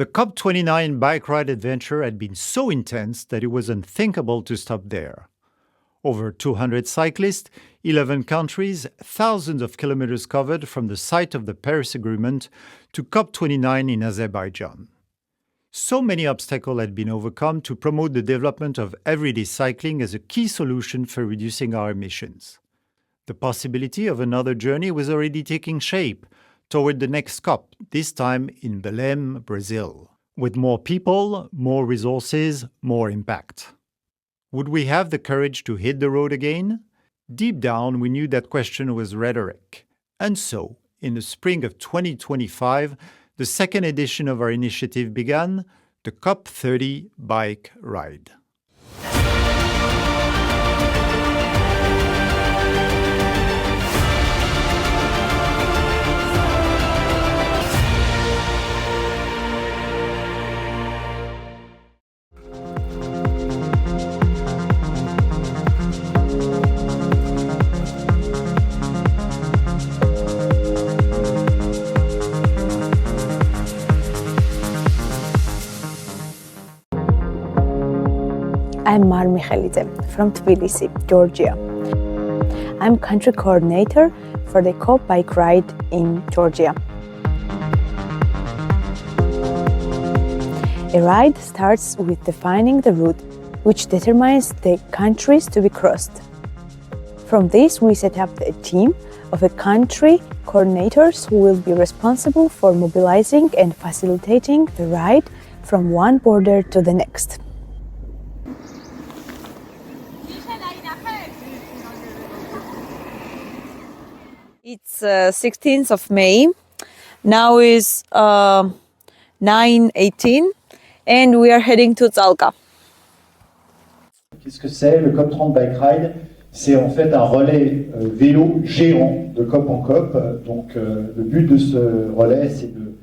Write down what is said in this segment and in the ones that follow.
The COP29 bike ride adventure had been so intense that it was unthinkable to stop there. Over 200 cyclists, 11 countries, thousands of kilometers covered from the site of the Paris Agreement to COP29 in Azerbaijan. So many obstacles had been overcome to promote the development of everyday cycling as a key solution for reducing our emissions. The possibility of another journey was already taking shape toward the next COP, this time in Belém, Brazil. With more people, more resources, more impact. Would we have the courage to hit the road again? Deep down, we knew that question was rhetoric. And so, in the spring of 2025, the second edition of our initiative began, the COP30 Bike Ride. I'm Mar Mikhelidze from Tbilisi, Georgia. I'm country coordinator for the COP Bike Ride in Georgia. A ride starts with defining the route, which determines the countries to be crossed. From this, we set up a team of country coordinators who will be responsible for mobilizing and facilitating the ride from one border to the next. It's 16th of May. Now is 9:18 and we are heading to Zalga. Qu'est-ce que c'est le COP30 Bike Ride? C'est en fait un relais vélo géant de COP en COP. Donc le but de ce relais, c'est de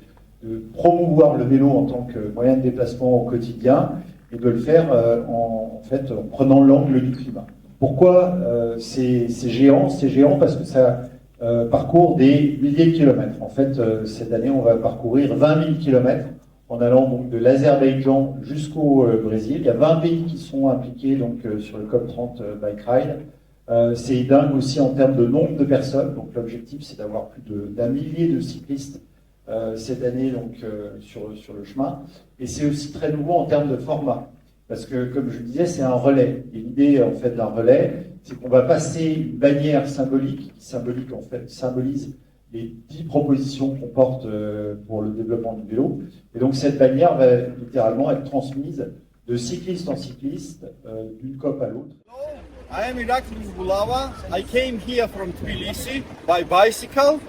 promouvoir le vélo en tant que moyen de déplacement au quotidien et de le faire en prenant l'angle du climat. Pourquoi c'est géant? C'est géant parce que ça parcourt des milliers de kilomètres. En fait, cette année, on va parcourir 20 000 kilomètres en allant donc de l'Azerbaïdjan jusqu'au Brésil. Il y a 20 pays qui sont impliqués donc sur le COP30 Bike Ride. C'est dingue aussi en termes de nombre de personnes. Donc l'objectif, c'est d'avoir plus d'un millier de cyclistes cette année donc sur le chemin. Et c'est aussi très nouveau en termes de format. Parce que, comme je le disais, c'est un relais. Et l'idée, en fait, d'un relais, c'est qu'on va passer une bannière symbolique qui symbolise les 10 propositions qu'on porte pour le développement du vélo. Et donc, cette bannière va littéralement être transmise de cycliste en cycliste, d'une COP à l'autre. I am Irakli Bulava. I came here from Tbilisi by bicycle.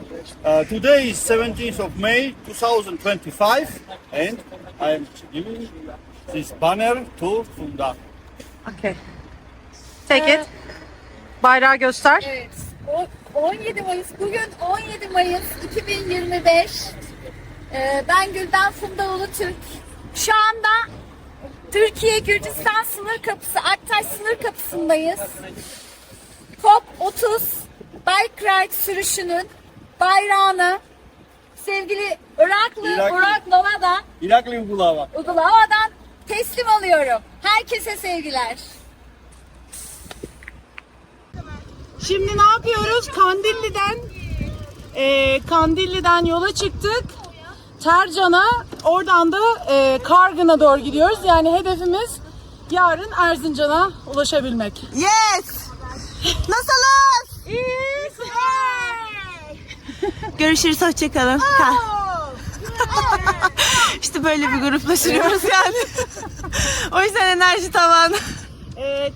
Today is 17th of May 2025 and I am giving this banner to Funda. Okay. Take it. Bayrağı göster. Evet. 17 Mayıs. Bugün 17 Mayıs 2025. Ben Gülden Funda Ulutürk. Şu anda Türkiye-Gürcistan sınır kapısı, Aktaş sınır kapısındayız. COP30 Bike Ride sürüşünün bayrağını sevgili Irakli Ugulava'dan teslim alıyorum. Herkese sevgiler. Şimdi ne yapıyoruz? Kandilli'den yola çıktık. Tercan'a, oradan da Kargın'a doğru gidiyoruz. Yani hedefimiz yarın Erzincan'a ulaşabilmek. Yes! Nasılsınız? İyiyiz. Görüşürüz, hoşçakalın. İşte böyle bir grupla sürüyoruz yani. O yüzden enerji tavan. Evet.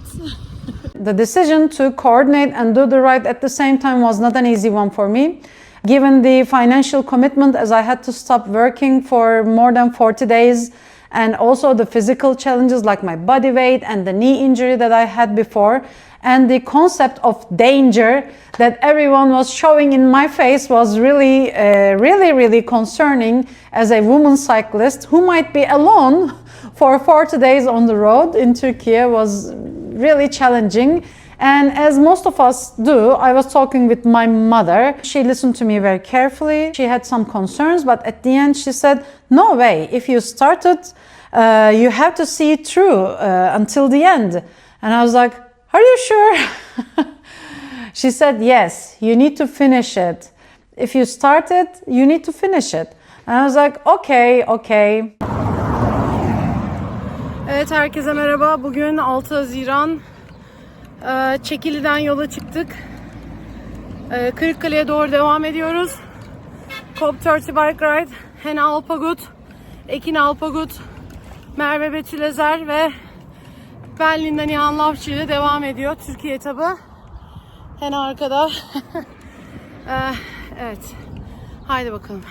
The decision to coordinate and do the ride at the same time was not an easy one for me. Given the financial commitment, as I had to stop working for more than 40 days, and also the physical challenges like my body weight and the knee injury that I had before, and the concept of danger that everyone was showing in my face was really concerning as a woman cyclist who might be alone for 40 days on the road in Turkey was really challenging. And as most of us do, I was talking with my mother. She listened to me very carefully. She had some concerns, but at the end she said, no way, if you started, you have to see it through until the end. And I was like, are you sure? She said, yes, you need to finish it. If you start it, you need to finish it. And I was like, okay. Evet, herkese merhaba. Bugün 6 Haziran. Çekili'den yola çıktık. Kırıkkale'ye doğru devam ediyoruz. COP30 Bike Ride. Hena Alpagut, Ekin Alpagut, Merve Betül Ezer ve Berlin'den Nihan Lafçı ile devam ediyor. Türkiye etabı. Hena arkada. Evet. Haydi bakalım.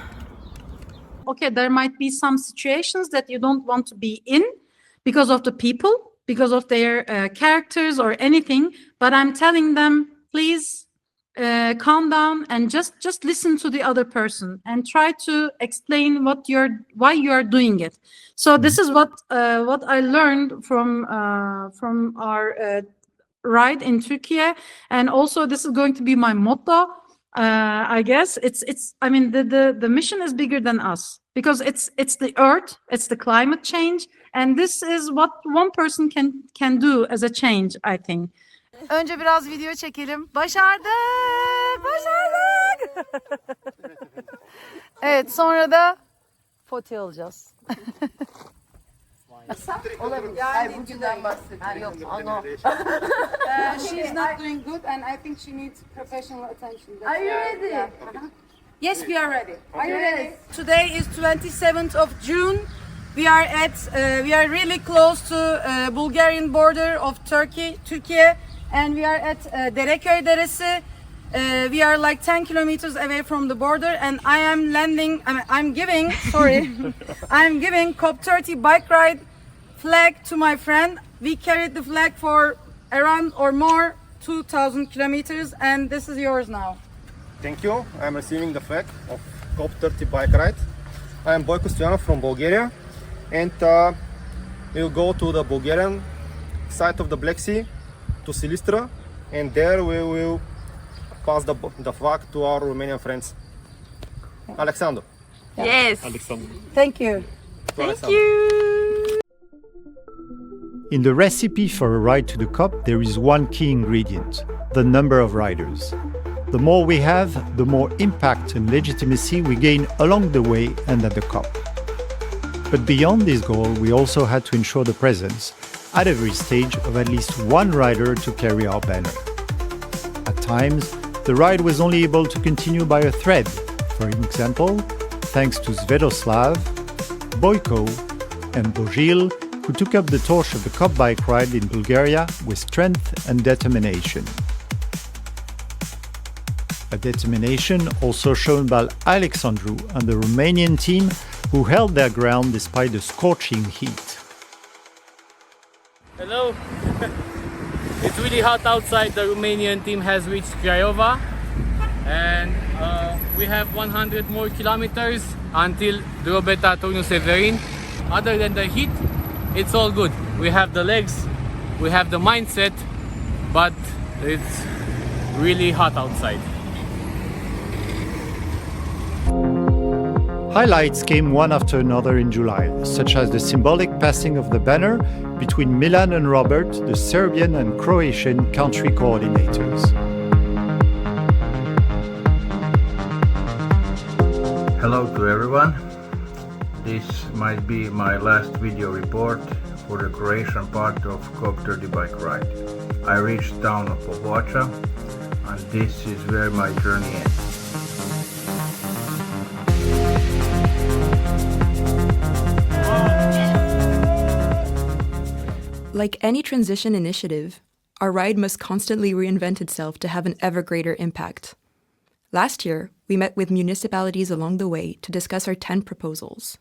Okay, there might be some situations that you don't want to be in because of the people, because of their characters or anything, but I'm telling them, please calm down and just listen to the other person and try to explain why you are doing it. So this is what I learned from our ride in Turkey, and also this is going to be my motto. I guess I mean the mission is bigger than us because it's the earth, it's the climate change, and this is what one person can do as a change, I think. Önce biraz video çekelim. Başardık! Evet, sonra da foto alacağız. She's not doing good and I think she needs professional attention. Are you ready? Yes, we are ready. Are you ready? Today is 27th of June. We are really close to Bulgarian border of Turkey, and we are at Dereköy Deresi. We are like 10 kilometers away from the border, and I'm giving COP30 Bike Ride flag to my friend. We carried the flag for around or more 2,000 kilometers, and this is yours now. Thank you. I'm receiving the flag of COP30 Bike Ride. I am Boyko Stoyanov from Bulgaria, and we'll go to the Bulgarian side of the Black Sea, to Silistra, and there we will pass the flag to our Romanian friends. Alexandru. Yes. Alexandru. Thank you. Thank you. In the recipe for a ride to the COP, there is one key ingredient: the number of riders. The more we have, the more impact and legitimacy we gain along the way and at the COP. But beyond this goal, we also had to ensure the presence, at every stage, of at least one rider to carry our banner. At times, the ride was only able to continue by a thread. For example, thanks to Svetoslav, Boyko, and Bojil, who took up the torch of the COP bike ride in Bulgaria with strength and determination. A determination also shown by Alexandru and the Romanian team, who held their ground despite the scorching heat. Hello! It's really hot outside. The Romanian team has reached Craiova, and we have 100 more kilometers until Drobeta Turnu Severin. Other than the heat, it's all good. We have the legs, we have the mindset, but it's really hot outside. Highlights came one after another in July, such as the symbolic passing of the banner between Milan and Robert, the Serbian and Croatian country coordinators. Hello to everyone. This might be my last video report for the Croatian part of COP30 Bike Ride. I reached town of Popovača, and this is where my journey ends. Like any transition initiative, our ride must constantly reinvent itself to have an ever greater impact. Last year, we met with municipalities along the way to discuss our 10 proposals.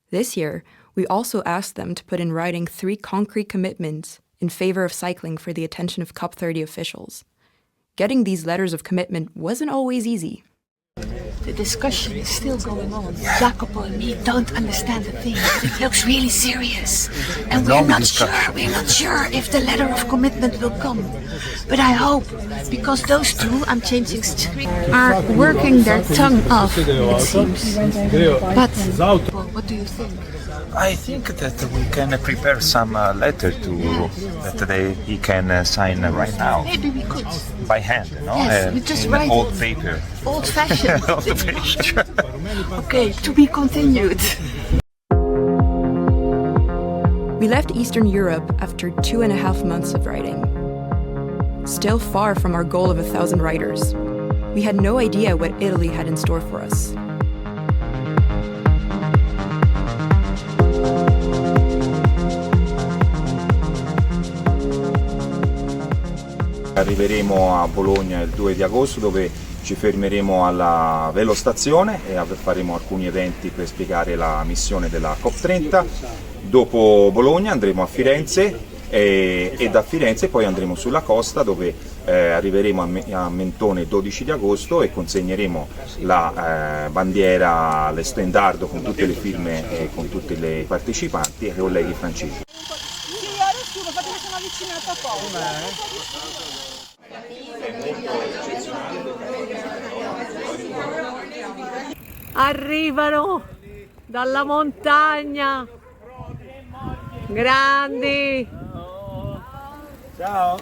This year, we also asked them to put in writing 3 concrete commitments in favor of cycling for the attention of COP30 officials. Getting these letters of commitment wasn't always easy. The discussion is still going on. Jacopo and me don't understand the thing. It looks really serious. And we're not sure if the letter of commitment will come. But I hope, because those two, I'm changing screen, are working their tongue off, it seems. But what do you think? I think that we can prepare some letter he can sign right now. Maybe we could. By hand, no? Yes, we just write old paper. Old-fashioned. Old-fashioned. Okay, to be continued. We left Eastern Europe after 2.5 months of riding. Still far from our goal of 1,000 riders, we had no idea what Italy had in store for us. Arriveremo a Bologna il 2 di agosto dove ci fermeremo alla velostazione e faremo alcuni eventi per spiegare la missione della COP30. Dopo Bologna andremo a Firenze e da Firenze poi andremo sulla costa dove arriveremo a Mentone il 12 di agosto e consegneremo la bandiera, l'estendardo con tutte le firme e con tutti i partecipanti ai colleghi francesi. Arrivano dalla montagna, grandi. Ciao.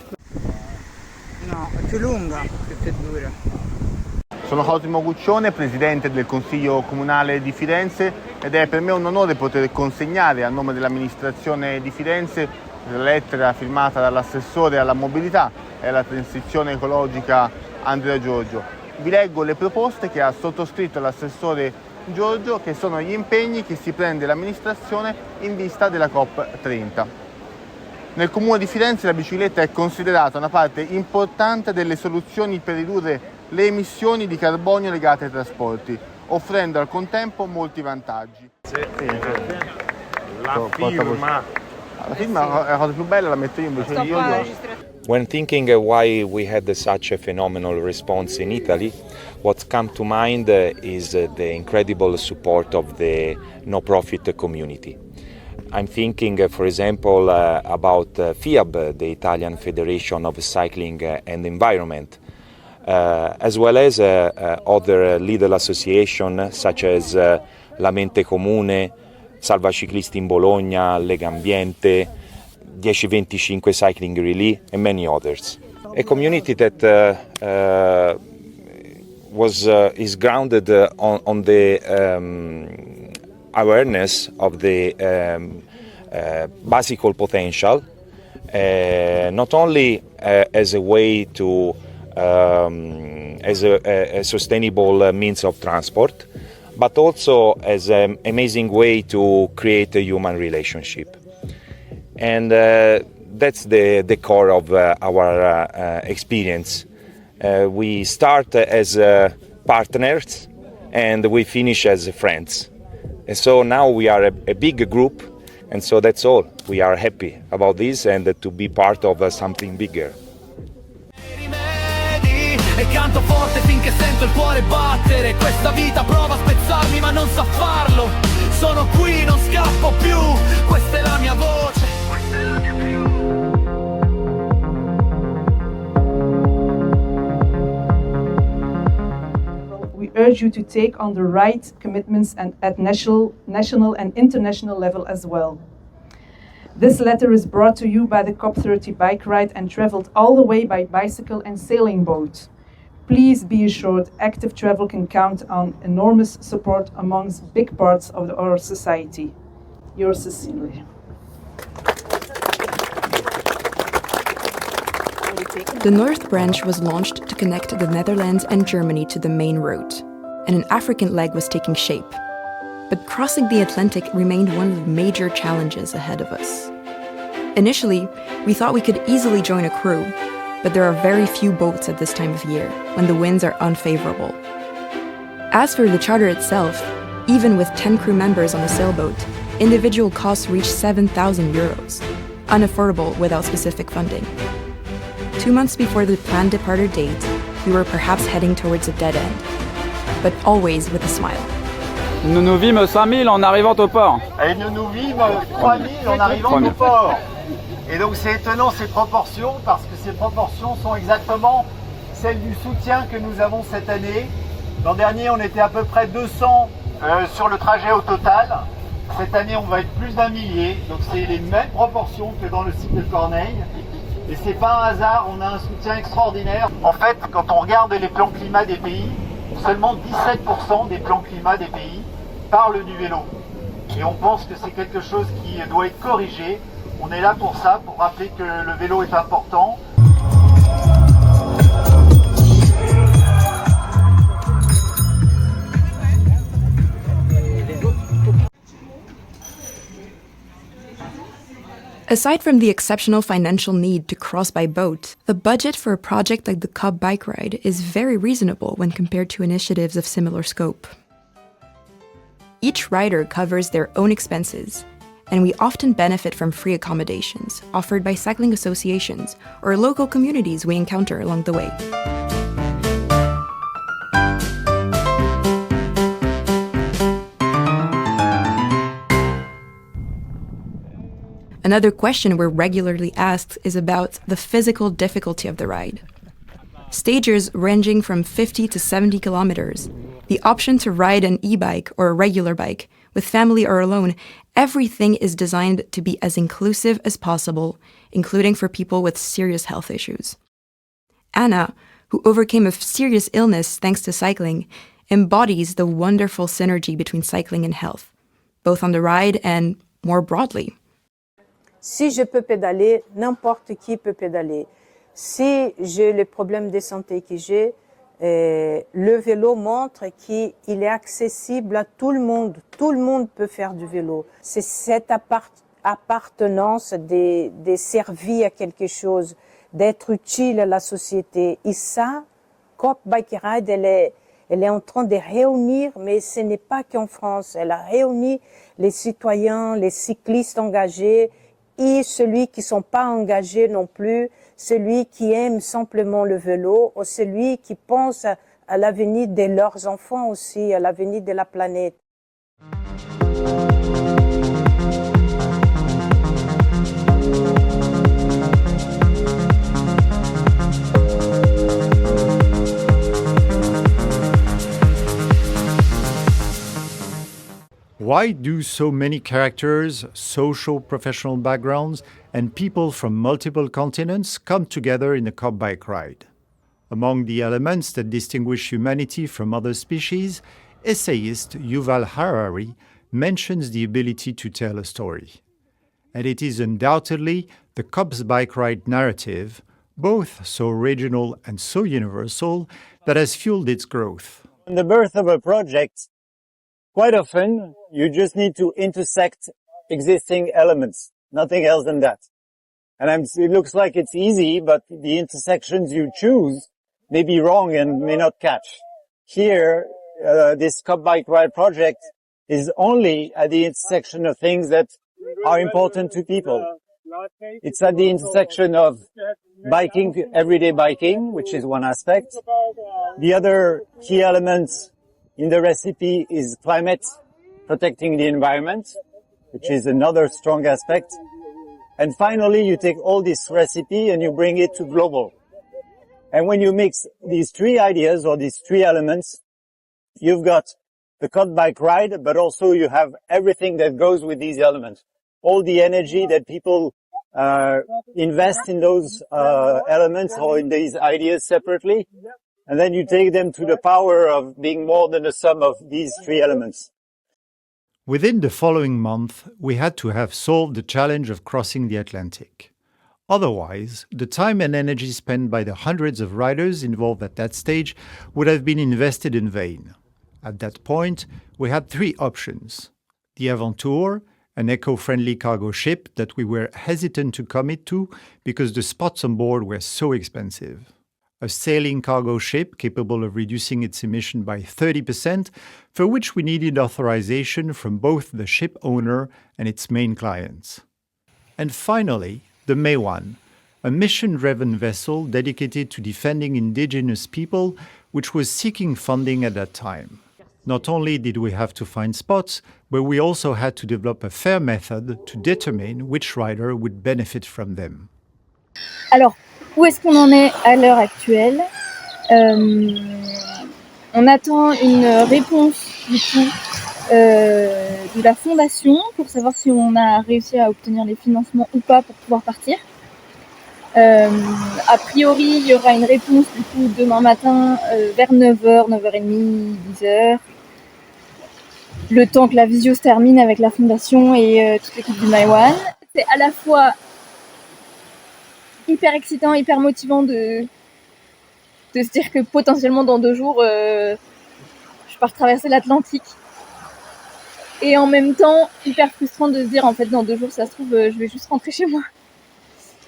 No, è più lunga, più dura. Sono Cosimo Guccione, presidente del Consiglio Comunale di Firenze ed è per me un onore poter consegnare a nome dell'amministrazione di Firenze la lettera firmata dall'assessore alla mobilità e alla transizione ecologica Andrea Giorgio. Vi leggo le proposte che ha sottoscritto l'assessore Giorgio, che sono gli impegni che si prende l'amministrazione in vista della COP30. Nel Comune di Firenze la bicicletta è considerata una parte importante delle soluzioni per ridurre le emissioni di carbonio legate ai trasporti, offrendo al contempo molti vantaggi. La firma. La firma è la cosa più bella, la metto io invece di io. When thinking why we had such a phenomenal response in Italy, what comes to mind is the incredible support of the no-profit community. I'm thinking, for example, about FIAB, the Italian Federation of Cycling and Environment, as well as other little associations such as La Mente Comune, Salva Ciclisti in Bologna, Lega Ambiente, 1025 Cycling Relay, and many others. A community that is grounded on the awareness of the basic potential, not only as a way to as a sustainable means of transport, but also as an amazing way to create a human relationship. And that's the core of our experience. We start as partners and we finish as friends. And so now we are a big group, and so that's all. We are happy about this and to be part of something bigger. E canto forte finché sento il cuore battere. Questa vita prova a spezzarmi ma non sa farlo. Sono qui, non scappo più. Questa è la mia voce. We urge you to take on the right commitments and at national and international level as well. This letter is brought to you by the COP30 Bike Ride and traveled all the way by bicycle and sailing boat. Please be assured active travel can count on enormous support amongst big parts of our society. Yours sincerely. The North Branch was launched to connect the Netherlands and Germany to the main route, and an African leg was taking shape. But crossing the Atlantic remained one of the major challenges ahead of us. Initially, we thought we could easily join a crew, but there are very few boats at this time of year, when the winds are unfavorable. As for the charter itself, even with 10 crew members on a sailboat, individual costs reach €7,000, unaffordable without specific funding. 2 months before the planned departure date, we were perhaps heading towards a dead end. but always with a smile. Nous nous vîmes 5000 en arrivant au port. Et nous nous vîmes 3000 en arrivant au port. Et donc c'est étonnant ces proportions, parce que ces proportions sont exactement celles du soutien que nous avons cette année. L'an dernier, on était à peu près 200 sur le trajet au total. Cette année, on va être plus d'1 millier, donc c'est les mêmes proportions que dans le site de Corneille. Et c'est pas un hasard, on a un soutien extraordinaire. En fait, quand on regarde les plans climat des pays, seulement 17% des plans climat des pays parlent du vélo. Et on pense que c'est quelque chose qui doit être corrigé. On est là pour ça, pour rappeler que le vélo est important. Aside from the exceptional financial need to cross by boat, the budget for a project like the COP Bike Ride is very reasonable when compared to initiatives of similar scope. Each rider covers their own expenses, and we often benefit from free accommodations offered by cycling associations or local communities we encounter along the way. Another question we're regularly asked is about the physical difficulty of the ride. Stagers ranging from 50 to 70 kilometers, the option to ride an e-bike or a regular bike, with family or alone, everything is designed to be as inclusive as possible, including for people with serious health issues. Anna, who overcame a serious illness thanks to cycling, embodies the wonderful synergy between cycling and health, both on the ride and more broadly. Si je peux pédaler, n'importe qui peut pédaler. Si j'ai les problèmes de santé que j'ai, le vélo montre qu'il est accessible à tout le monde. Tout le monde peut faire du vélo. C'est cette appartenance de servir à quelque chose, d'être utile à la société. Et ça, COP Bike Ride, elle est en train de réunir, mais ce n'est pas qu'en France. Elle a réuni les citoyens, les cyclistes engagés, et ceux qui ne sont pas engagés non plus, celui qui aime simplement le vélo, ou celui qui pense à l'avenir de leurs enfants aussi, à l'avenir de la planète. Why do so many characters, social, professional backgrounds, and people from multiple continents come together in a COP Bike Ride? Among the elements that distinguish humanity from other species, essayist Yuval Harari mentions the ability to tell a story. And it is undoubtedly the COP's Bike Ride narrative, both so original and so universal, that has fueled its growth. In the birth of a project, quite often, you just need to intersect existing elements, nothing else than that. And it looks like it's easy, but the intersections you choose may be wrong and may not catch. Here, this COP Bike Ride project is only at the intersection of things that are important to people. It's at the intersection of biking, everyday biking, which is one aspect. The other key elements in the recipe is climate, protecting the environment, which is another strong aspect. And finally, you take all this recipe and you bring it to global. And when you mix these three ideas or these three elements, you've got the COP Bike Ride, but also you have everything that goes with these elements. All the energy that people invest in those elements or in these ideas separately. And then you take them to the power of being more than the sum of these three elements. Within the following month, we had to have solved the challenge of crossing the Atlantic. Otherwise, the time and energy spent by the hundreds of riders involved at that stage would have been invested in vain. At that point, we had three options. The Aventure, an eco-friendly cargo ship that we were hesitant to commit to because the spots on board were so expensive. A sailing cargo ship capable of reducing its emission by 30%, for which we needed authorization from both the ship owner and its main clients. And finally, the Maywan, a mission-driven vessel dedicated to defending indigenous people which was seeking funding at that time. Not only did we have to find spots, but we also had to develop a fair method to determine which rider would benefit from them. Alors, où est-ce qu'on en est à l'heure actuelle? On attend une réponse du coup de la fondation pour savoir si on a réussi à obtenir les financements ou pas pour pouvoir partir. A priori, il y aura une réponse du coup demain matin vers 9h, 9h30, 10h. Le temps que la visio se termine avec la fondation et toute l'équipe du Maïwan. C'est à la fois hyper excitant, hyper motivant de se dire que potentiellement dans 2 jours, je pars traverser l'Atlantique. Et en même temps, hyper frustrant de se dire en fait dans 2 jours, ça se trouve, je vais juste rentrer chez moi.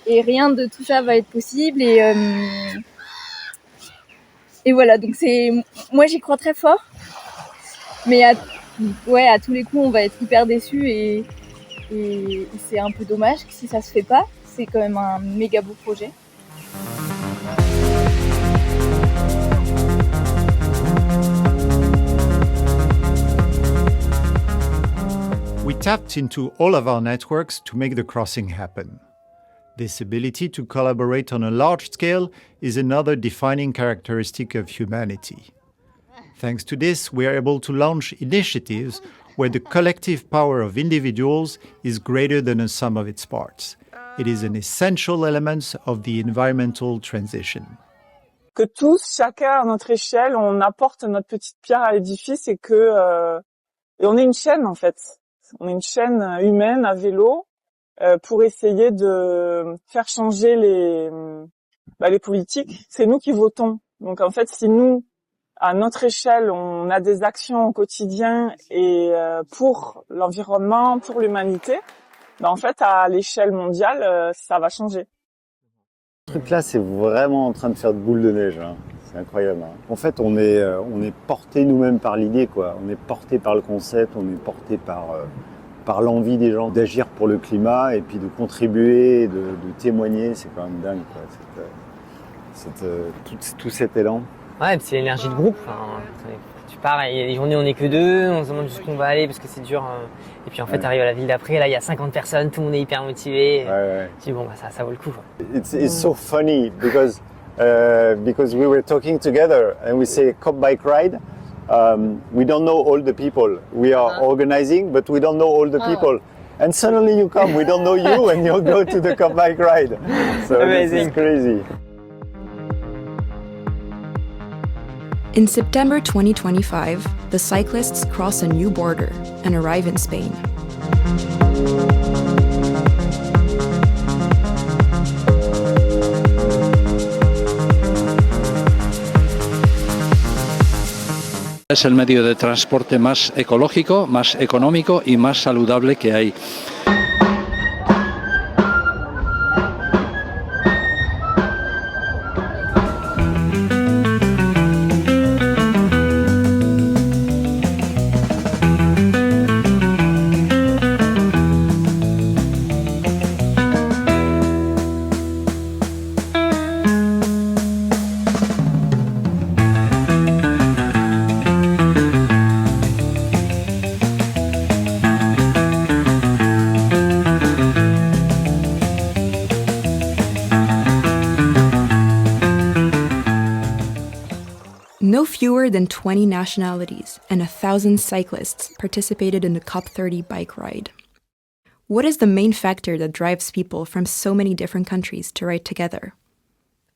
Et rien de tout ça va être possible. Et voilà, donc moi j'y crois très fort. Mais à tous les coups, on va être hyper déçus et c'est un peu dommage si ça se fait pas. C'est quand même un méga beau projet. We tapped into all of our networks to make the crossing happen. This ability to collaborate on a large scale is another defining characteristic of humanity. Thanks to this, we are able to launch initiatives where the collective power of individuals is greater than the sum of its parts. It is an essential element of the environmental transition. Que tous, chacun à notre échelle, on apporte notre petite pierre à l'édifice et et on est une chaîne en fait. On est une chaîne humaine à vélo pour essayer de faire changer les politiques. C'est nous qui votons. Donc en fait, si nous, à notre échelle, on a des actions au quotidien et pour l'environnement, pour l'humanité, en fait, à l'échelle mondiale, ça va changer. Ce truc-là, c'est vraiment en train de faire de boule de neige. Hein. C'est incroyable. Hein. En fait, on est porté nous-mêmes par l'idée, quoi. On est porté par le concept, on est porté par l'envie des gens d'agir pour le climat et puis de contribuer, de témoigner. C'est quand même dingue, quoi. Tout cet élan. Ouais, c'est l'énergie de groupe. Enfin, tu pars, il y a des journées où on n'est que 2, on se demande jusqu'où on va aller parce que c'est dur. Et puis en fait, t'arrives à la ville d'après, là il y a 50 personnes, tout le monde est hyper motivé. Tu dis bon, ça vaut le coup. Quoi. It's so funny because we were talking together and we say COP Bike Ride. We don't know all the people. We are organizing, but we don't know all the people. And suddenly you come, we don't know you, and you go to the COP Bike Ride. So this is crazy. In September 2025, the cyclists cross a new border and arrive in Spain. Es el medio de transporte más ecológico, más económico y más saludable que hay. No fewer than 20 nationalities and 1,000 cyclists participated in the COP30 Bike Ride. What is the main factor that drives people from so many different countries to ride together?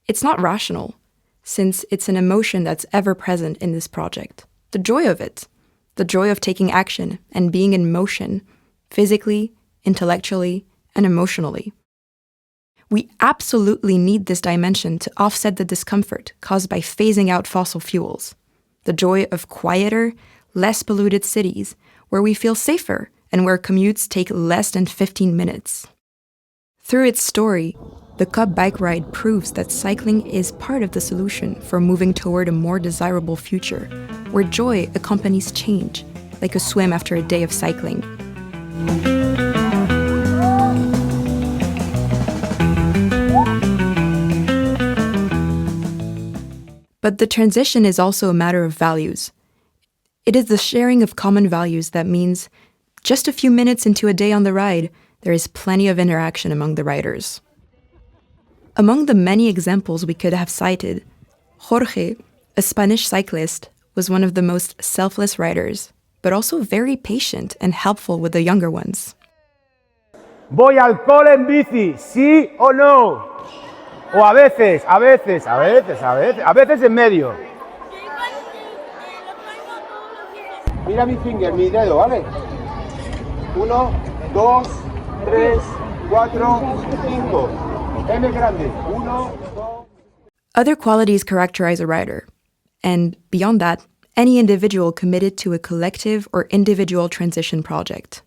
It's not rational, since it's an emotion that's ever present in this project. The joy of it. The joy of taking action and being in motion, physically, intellectually, and emotionally. We absolutely need this dimension to offset the discomfort caused by phasing out fossil fuels. The joy of quieter, less polluted cities where we feel safer and where commutes take less than 15 minutes. Through its story, the COP Bike Ride proves that cycling is part of the solution for moving toward a more desirable future, where joy accompanies change, like a swim after a day of cycling. But the transition is also a matter of values. It is the sharing of common values that means just a few minutes into a day on the ride, there is plenty of interaction among the riders. Among the many examples we could have cited, Jorge, a Spanish cyclist, was one of the most selfless riders, but also very patient and helpful with the younger ones. ¿Voy al cole en bici? ¿Sí o no? O a veces en medio. Mira mi finger, mi dedo, ¿vale? 1, 2, 3, 4, 5. M grande. 1, 2. Other qualities characterize a rider, and beyond that, any individual committed to a collective or individual transition project.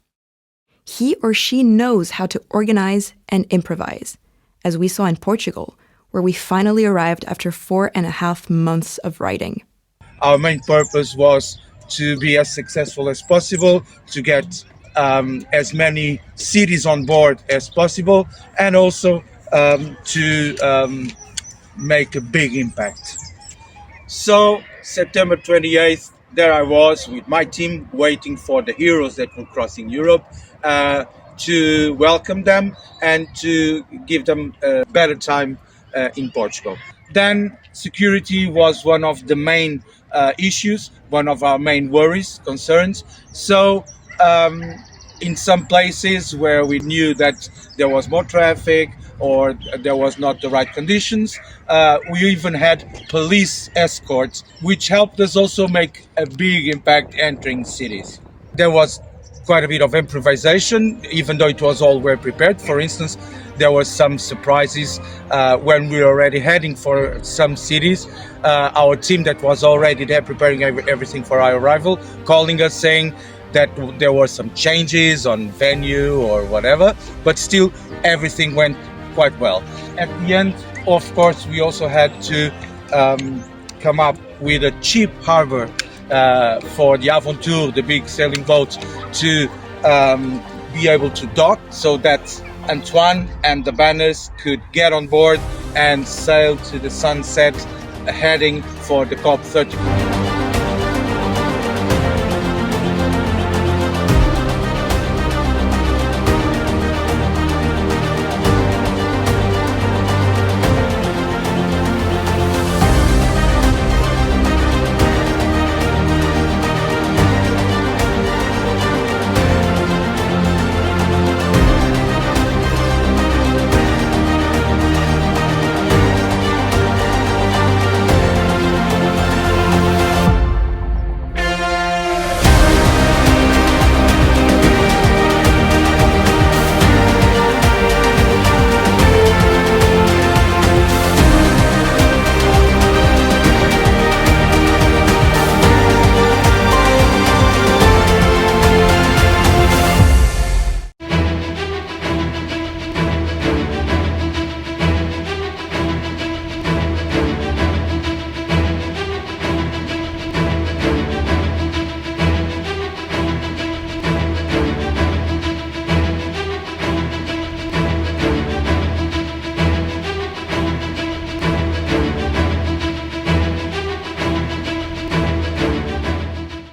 He or she knows how to organize and improvise, as we saw in Portugal, where we finally arrived after 4.5 months of riding. Our main purpose was to be as successful as possible, to get as many cities on board as possible, and also to make a big impact. So September 28th, there I was with my team waiting for the heroes that were crossing Europe to welcome them and to give them a better time in Portugal. Then security was one of the main issues, one of our main worries, concerns. So in some places where we knew that there was more traffic or there was not the right conditions, we even had police escorts, which helped us also make a big impact entering cities. There was quite a bit of improvisation, even though it was all well prepared. For instance, there were some surprises when we were already heading for some cities. Our team that was already there preparing everything for our arrival, calling us saying that there were some changes on venue or whatever, but still everything went quite well. At the end, of course, we also had to come up with a cheap harbor for the Aventure, the big sailing boat, to be able to dock so that Antoine and the banners could get on board and sail to the sunset, heading for the COP30.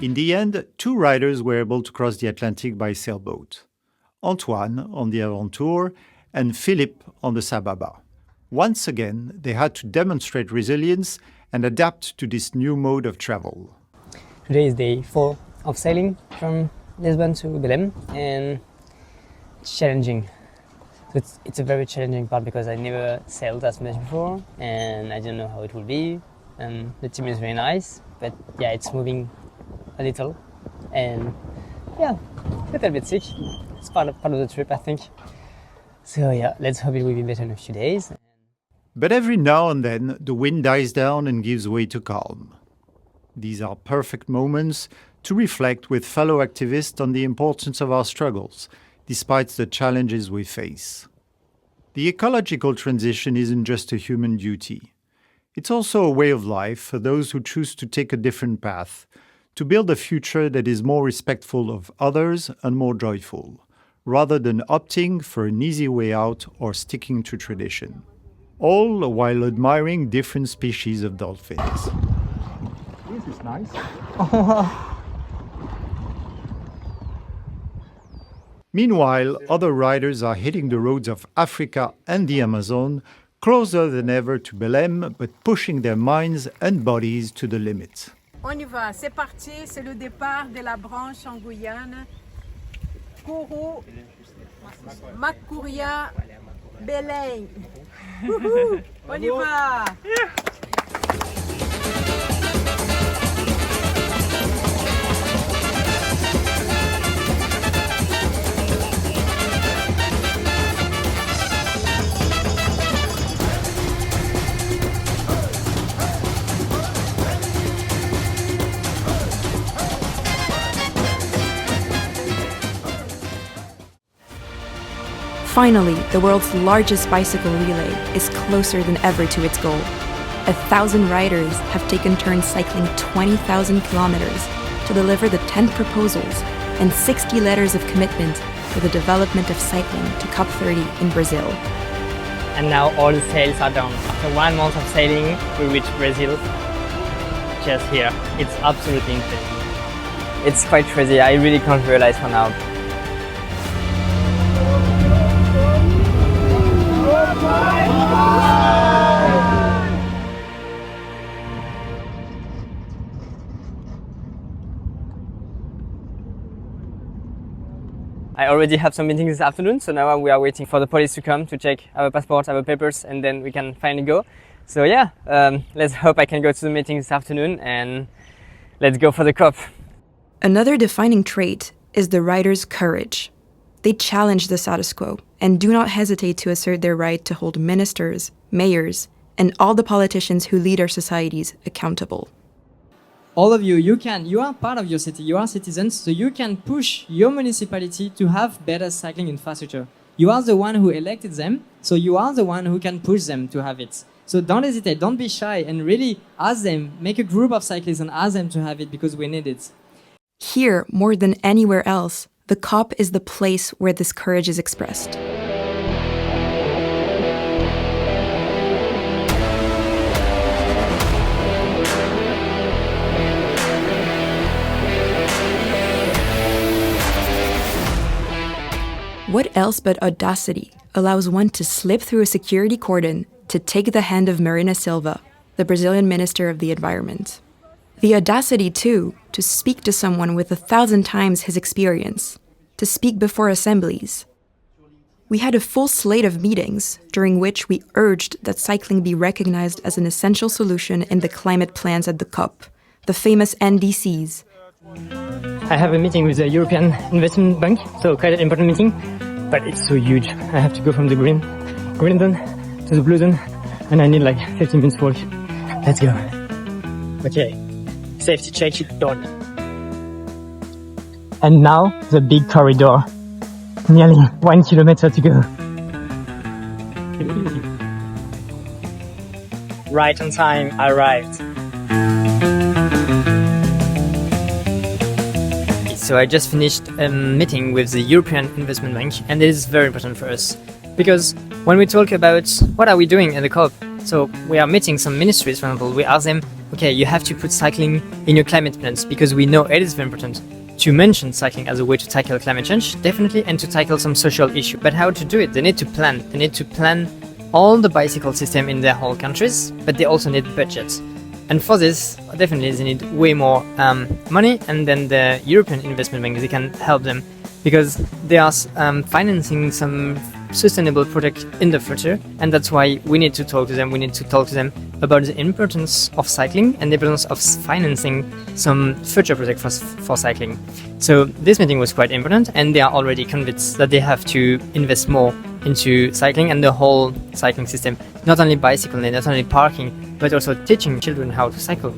In the end, 2 riders were able to cross the Atlantic by sailboat. Antoine on the Aventure and Philippe on the Sababa. Once again, they had to demonstrate resilience and adapt to this new mode of travel. Today is day 4 of sailing from Lisbon to Belém, and it's challenging. So it's a very challenging part because I never sailed as much before and I don't know how it will be. And the team is very nice, but yeah, it's moving a little, and yeah, a little bit sick. It's part of the trip, I think. So yeah, let's hope it will be better in a few days. But every now and then, the wind dies down and gives way to calm. These are perfect moments to reflect with fellow activists on the importance of our struggles, despite the challenges we face. The ecological transition isn't just a human duty. It's also a way of life for those who choose to take a different path, to build a future that is more respectful of others and more joyful, rather than opting for an easy way out or sticking to tradition. all while admiring different species of dolphins. This is nice. Meanwhile, other riders are hitting the roads of Africa and the Amazon, closer than ever to Belém, but pushing their minds and bodies to the limit. On y va, c'est parti, c'est le départ de la branche en Guyane. Kourou, Makuria, Belém. On y va! Finally, the world's largest bicycle relay is closer than ever to its goal. 1,000 riders have taken turns cycling 20,000 kilometers to deliver the 10 proposals and 60 letters of commitment for the development of cycling to COP30 in Brazil. And now all the sails are done. After 1 month of sailing, we reach Brazil. Just here. It's absolutely insane. It's quite crazy. I really can't realize for now. I already have some meetings this afternoon, so now we are waiting for the police to come to check our passport, our papers, and then we can finally go. So yeah, let's hope I can go to the meeting this afternoon and let's go for the COP. Another defining trait is the riders' courage. They challenge the status quo and do not hesitate to assert their right to hold ministers, mayors, and all the politicians who lead our societies accountable. All of you are part of your city, you are citizens, so you can push your municipality to have better cycling infrastructure. You are the one who elected them, so you are the one who can push them to have it. So don't hesitate, don't be shy, and really ask them, make a group of cyclists and ask them to have it because we need it. Here, more than anywhere else, the COP is the place where this courage is expressed. What else but audacity allows one to slip through a security cordon to take the hand of Marina Silva, the Brazilian Minister of the Environment? The audacity, too, to speak to someone with 1,000 times his experience, to speak before assemblies. We had a full slate of meetings, during which we urged that cycling be recognized as an essential solution in the climate plans at the COP, the famous NDCs. I have a meeting with the European Investment Bank, so quite an important meeting, but it's so huge. I have to go from the green zone to the blue zone, and I need like 15 minutes walk. Let's go. Okay, safety check is done. And now the big corridor. Nearly 1 kilometer to go. Right on time, I arrived. So I just finished a meeting with the European Investment Bank, and it is very important for us. Because when we talk about what are we doing at the COP, so we are meeting some ministries, for example, we ask them, okay, you have to put cycling in your climate plans, because we know it is very important to mention cycling as a way to tackle climate change, definitely, and to tackle some social issue. But how to do it? They need to plan. They need to plan all the bicycle system in their whole countries, but they also need budgets. And for this, definitely they need way more money, and then the European Investment Bank, they can help them because they are financing some sustainable project in the future, and that's why we need to talk to them. We need to talk to them about the importance of cycling and the importance of financing some future project for cycling. So this meeting was quite important, and they are already convinced that they have to invest more into cycling and the whole cycling system, not only bicycle, not only parking, but also teaching children how to cycle.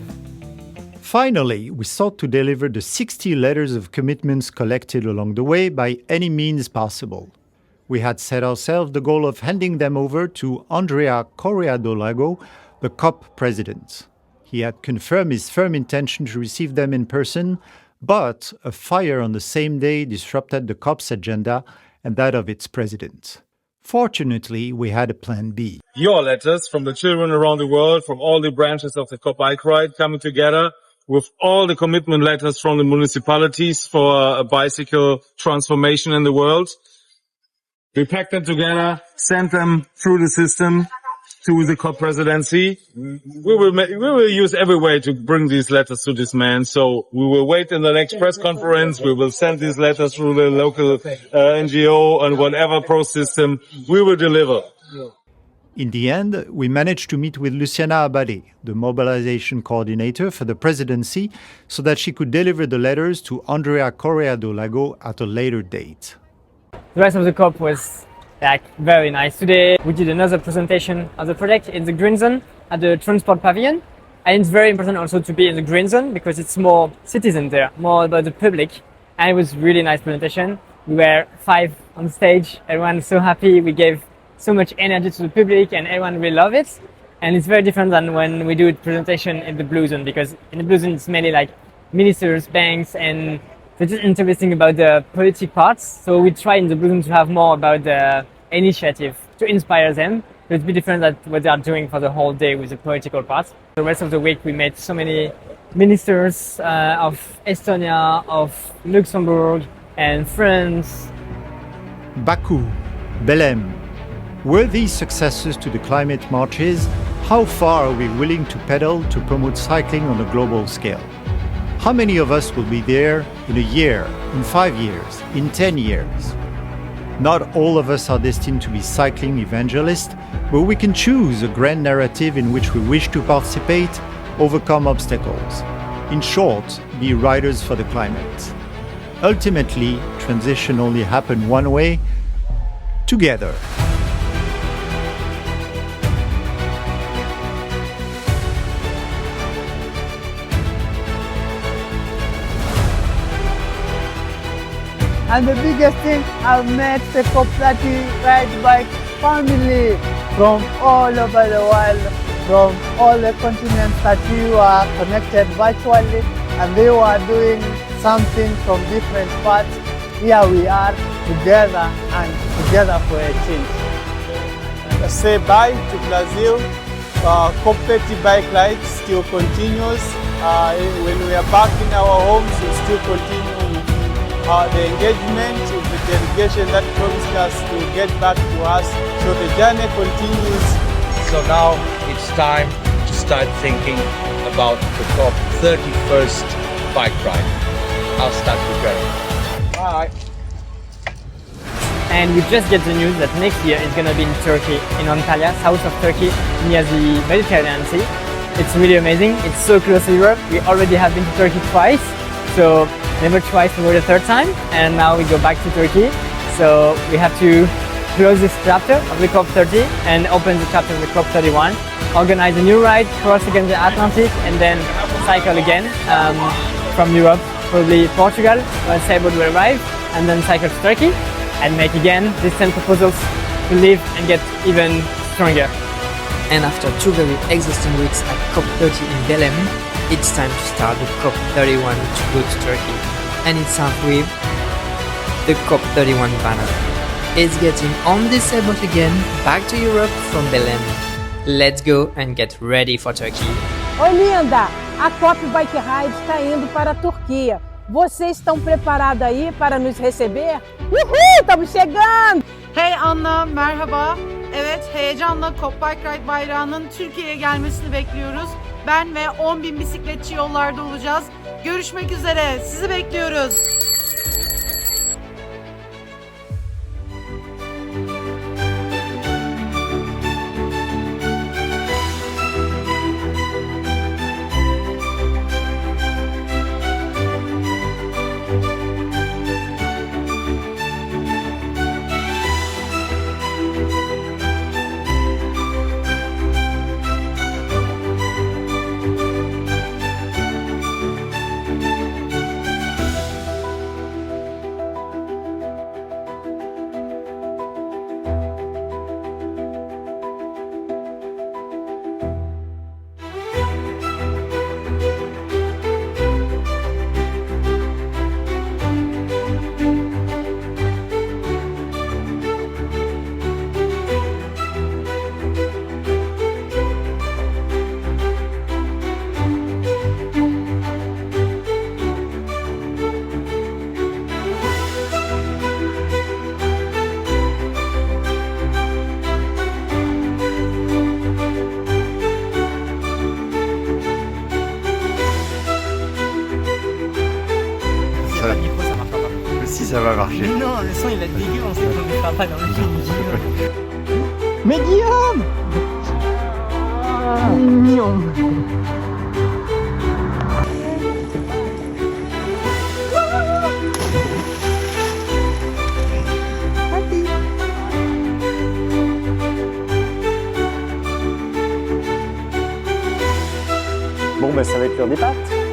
Finally, we sought to deliver the 60 letters of commitments collected along the way by any means possible. We had set ourselves the goal of handing them over to Andrea Correa do Lago, the COP president. He had confirmed his firm intention to receive them in person, but a fire on the same day disrupted the COP's agenda and that of its president. Fortunately, we had a plan B. Your letters from the children around the world, from all the branches of the COP Bike Ride coming together with all the commitment letters from the municipalities for a bicycle transformation in the world. We packed them together, sent them through the system to the COP presidency. We will use every way to bring these letters to this man. So we will wait in the next press conference. We will send these letters through the local NGO and whatever pro system. We will deliver. In the end, we managed to meet with Luciana Abade, the mobilization coordinator for the presidency, so that she could deliver the letters to Andrea Correa do Lago at a later date. The rest of the COP was very nice. Today we did another presentation of the project in the green zone at the transport pavilion. And it's very important also to be in the green zone because it's more citizen there, more about the public. And it was really nice presentation. We were 5 on stage, everyone was so happy. We gave so much energy to the public and everyone really loved it. And it's very different than when we do a presentation in the blue zone, because in the blue zone it's mainly like ministers, banks, and they're just interesting about the politic parts. So we try in the blue zone to have more about the initiative to inspire them. So it's a bit different than what they are doing for the whole day with the political parts. The rest of the week we met so many ministers of Estonia, of Luxembourg and France. Baku, Belém. Were these successes to the climate marches? How far are we willing to pedal to promote cycling on a global scale? How many of us will be there in a year, in 5 years, in 10 years? Not all of us are destined to be cycling evangelists, but we can choose a grand narrative in which we wish to participate, overcome obstacles. In short, be riders for the climate. Ultimately, transition only happens one way, together. And the biggest thing, I've met the COP30 Ride Bike family from all over the world, from all the continents that you are connected virtually, and they were doing something from different parts. Here we are together and together for a change. Say bye to Brazil. COP30 Bike Ride still continues. When we are back in our homes, we still continue the engagement with the delegation that promised us to get back to us. So the journey continues. So now it's time to start thinking about the COP31st Bike Ride. I'll start preparing. Bye. And we just get the news that next year it's going to be in Turkey, in Antalya, south of Turkey, near the Mediterranean Sea. It's really amazing. It's so close to Europe. We already have been to Turkey twice. So never twice, we were the third time, and now we go back to Turkey. So we have to close this chapter of the COP30 and open the chapter of the COP31, organize a new ride, cross again the Atlantic, and then cycle again from Europe, probably Portugal, when Serbo will arrive, and then cycle to Turkey, and make again these 10 proposals to live and get even stronger. And after 2 very exhausting weeks at COP30 in Belém, it's time to start the COP31 to go to Turkey. And it starts with the COP31 banner. It's getting on this airboat again, back to Europe from Belém. Let's go and get ready for Turkey. Oi, linda! A COP Bike Ride está indo para a Turquia. Vocês estão preparados aí para nos receber? Uhul! Estamos chegando! Hey Anna, merhaba. Evet, heyecanla COP Bike Ride bayrağının Türkiye'ye gelmesini bekliyoruz. Ben ve 10.000 bisikletçi yollarda olacağız. Görüşmek üzere, sizi bekliyoruz. pas de micro, ça marchera pas. Mais si, ça va marcher. Mais non, le son il va être dégueu, on sait qu'on ne fera pas dans le film. Mais Guillaume Mignon. Bon, ben ça va être l'heure des pâtes.